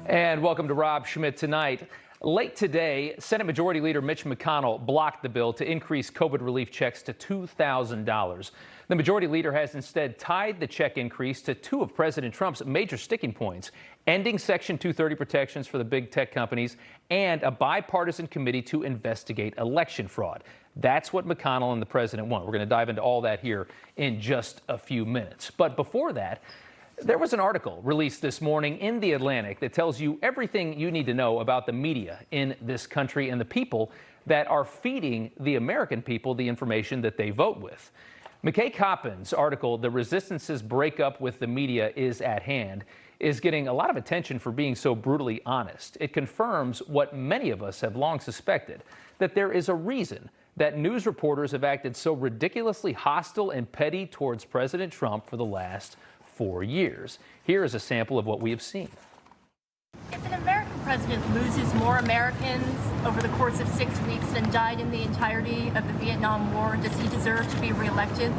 And welcome to Rob Schmitt tonight. Late today, Senate Majority Leader Mitch McConnell blocked the bill to increase COVID relief checks to $2,000. The Majority Leader has instead tied the check increase to two of President Trump's major sticking points: ending Section 230 protections for the big tech companies and a bipartisan committee to investigate election fraud. That's what McConnell and the president want. We're going to dive into all that here in just a few minutes. But before that, there was an article released this morning in The Atlantic that tells you everything you need to know about the media in this country and the people that are feeding the American people the information that they vote with. McKay Coppin's article, "The Resistance's Breakup with the Media is at Hand," is getting a lot of attention for being so brutally honest. It confirms what many of us have long suspected, that there is a reason that news reporters have acted so ridiculously hostile and petty towards President Trump for the last 4 years. Here is a sample of what we have seen. If an American president loses more Americans over the course of 6 weeks than died in the entirety of the Vietnam War, does he deserve to be reelected?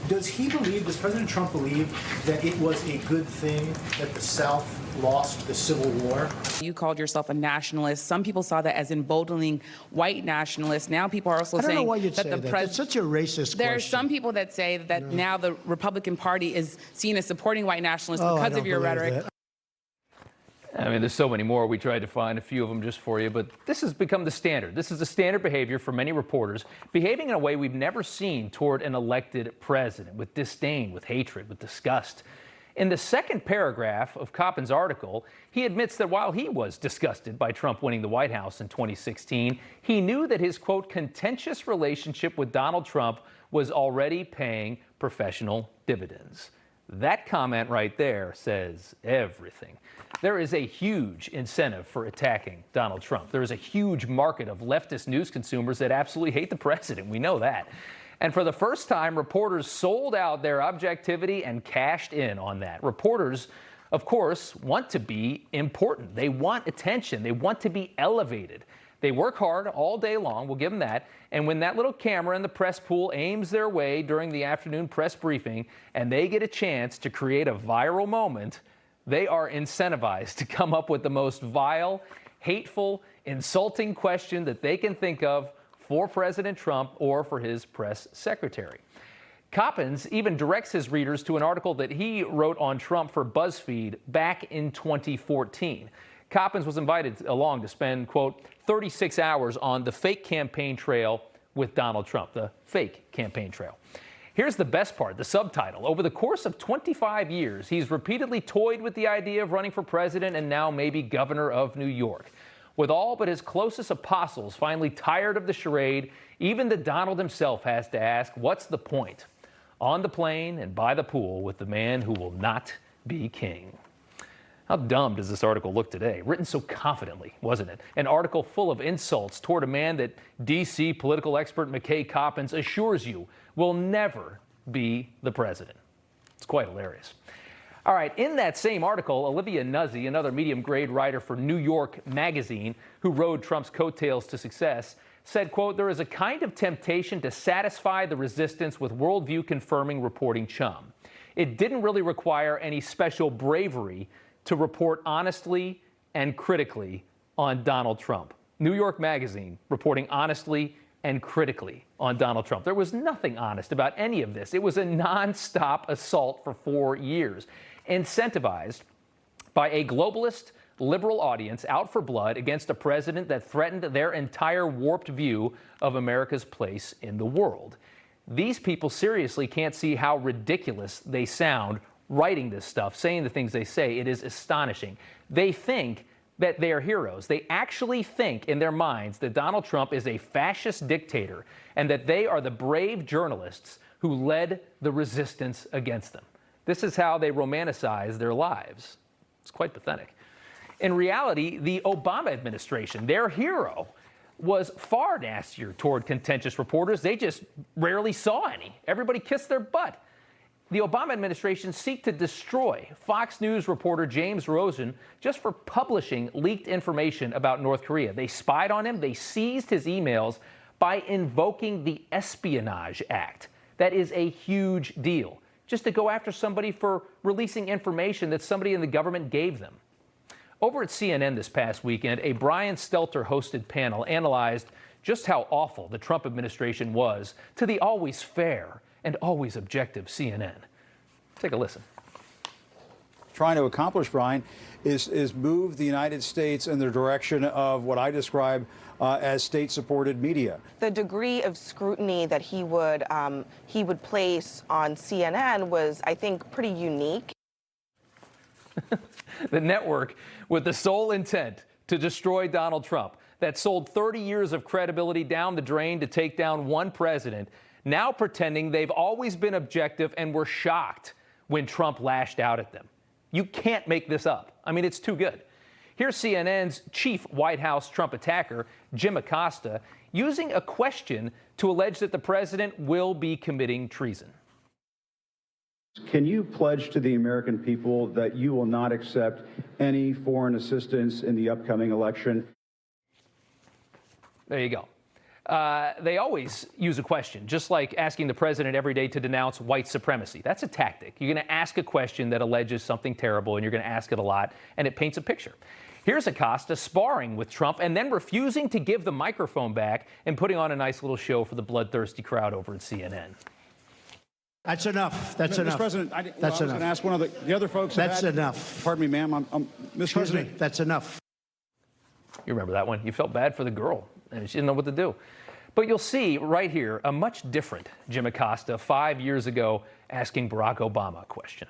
Does President Trump believe that it was a good thing that the South lost the Civil War? You called yourself a nationalist. Some people saw that as emboldening white nationalists. Now people are also saying I don't know why you'd that say the that. president. It's such a racist There question. are some people that say that now the Republican Party is seen as supporting white nationalists I because don't of your believe rhetoric. that. I mean, there's so many more. We tried to find a few of them just for you, but this has become the standard. This is the standard behavior for many reporters, behaving in a way we've never seen toward an elected president, with disdain, with hatred, with disgust. In the second paragraph of Coppin's article, he admits that while he was disgusted by Trump winning the White House in 2016, he knew that his, quote, contentious relationship with Donald Trump was already paying professional dividends. That comment right there says everything. There is a huge incentive for attacking Donald Trump. There is a huge market of leftist news consumers that absolutely hate the president. We know that. And for the first time, reporters sold out their objectivity and cashed in on that. Reporters, of course, want to be important. They want attention. They want to be elevated. They work hard all day long, we'll give them that. And when that little camera in the press pool aims their way during the afternoon press briefing and they get a chance to create a viral moment, they are incentivized to come up with the most vile, hateful, insulting question that they can think of for President Trump or for his press secretary. Coppins even directs his readers to an article that he wrote on Trump for BuzzFeed back in 2014. Coppins was invited along to spend, quote, 36 hours on the fake campaign trail with Donald Trump, the fake campaign trail. Here's the best part, the subtitle. Over the course of 25 years, he's repeatedly toyed with the idea of running for president and now maybe governor of New York. With all but his closest apostles finally tired of the charade, even the Donald himself has to ask, what's the point? On the plane and by the pool with the man who will not be king. How dumb does this article look today? Written so confidently, wasn't it? An article full of insults toward a man that D.C. political expert McKay Coppins assures you will never be the president. It's quite hilarious. All right, in that same article, Olivia Nuzzi, another medium-grade writer for New York Magazine, who rode Trump's coattails to success, said, quote, there is a kind of temptation to satisfy the resistance with worldview-confirming reporting chum. It didn't really require any special bravery to report honestly and critically on Donald Trump. New York Magazine reporting honestly and critically on Donald Trump. There was nothing honest about any of this. It was a nonstop assault for 4 years, incentivized by a globalist liberal audience out for blood against a president that threatened their entire warped view of America's place in the world. These people seriously can't see how ridiculous they sound writing this stuff, saying the things they say. It is astonishing. They think that they are heroes. They actually think in their minds that Donald Trump is a fascist dictator and that they are the brave journalists who led the resistance against them. This is how they romanticize their lives. It's quite pathetic. In reality, the Obama administration, their hero, was far nastier toward contentious reporters. They just rarely saw any. Everybody kissed their butt. The Obama administration seek to destroy Fox News reporter James Rosen just for publishing leaked information about North Korea. They spied on him. They seized his emails by invoking the Espionage Act. That is a huge deal, just to go after somebody for releasing information that somebody in the government gave them. Over at CNN this past weekend, a Brian Stelter-hosted panel analyzed just how awful the Trump administration was to the always fair and always objective CNN. Take a listen. Trying to accomplish, Brian, is move the United States in the direction of what I describe as state-supported media. The degree of scrutiny that he would place on CNN was, I think, pretty unique. The network with the sole intent to destroy Donald Trump, that sold 30 years of credibility down the drain to take down one president, now pretending they've always been objective and were shocked when Trump lashed out at them. You can't make this up. I mean, it's too good. Here's CNN's chief White House Trump attacker, Jim Acosta, using a question to allege that the president will be committing treason. Can you pledge to the American people that you will not accept any foreign assistance in the upcoming election? There you go. They always use a question, just like asking the president every day to denounce white supremacy. That's a tactic. You're going to ask a question that alleges something terrible, and you're going to ask it a lot, and it paints a picture. Here's Acosta sparring with Trump and then refusing to give the microphone back and putting on a nice little show for the bloodthirsty crowd over at CNN. That's enough. That's enough. Mr. President, I was going to ask one of the other folks. That's enough. Pardon me, ma'am. Mr. President. That's enough. You remember that one? You felt bad for the girl, and she didn't know what to do. But you'll see right here a much different Jim Acosta 5 years ago asking Barack Obama a question.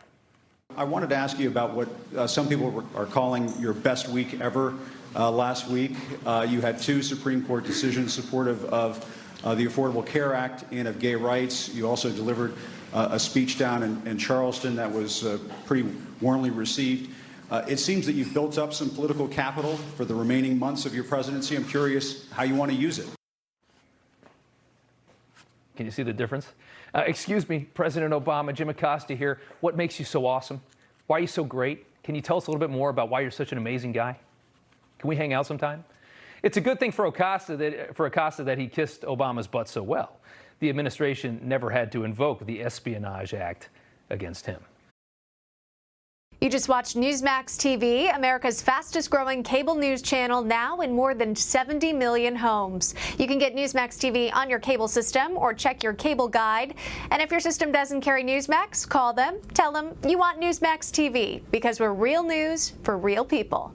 I wanted to ask you about what some people are calling your best week ever last week. You had two Supreme Court decisions supportive of the Affordable Care Act and of gay rights. You also delivered a speech down in Charleston that was pretty warmly received. It seems that you've built up some political capital for the remaining months of your presidency. I'm curious how you want to use it. Can you see the difference? Excuse me, President Obama, Jim Acosta here. What makes you so awesome? Why are you so great? Can you tell us a little bit more about why you're such an amazing guy? Can we hang out sometime? It's a good thing for Acosta that he kissed Obama's butt so well. The administration never had to invoke the Espionage Act against him. You just watched Newsmax TV, America's fastest growing cable news channel, now in more than 70 million homes. You can get Newsmax TV on your cable system or check your cable guide. And if your system doesn't carry Newsmax, call them, tell them you want Newsmax TV, because we're real news for real people.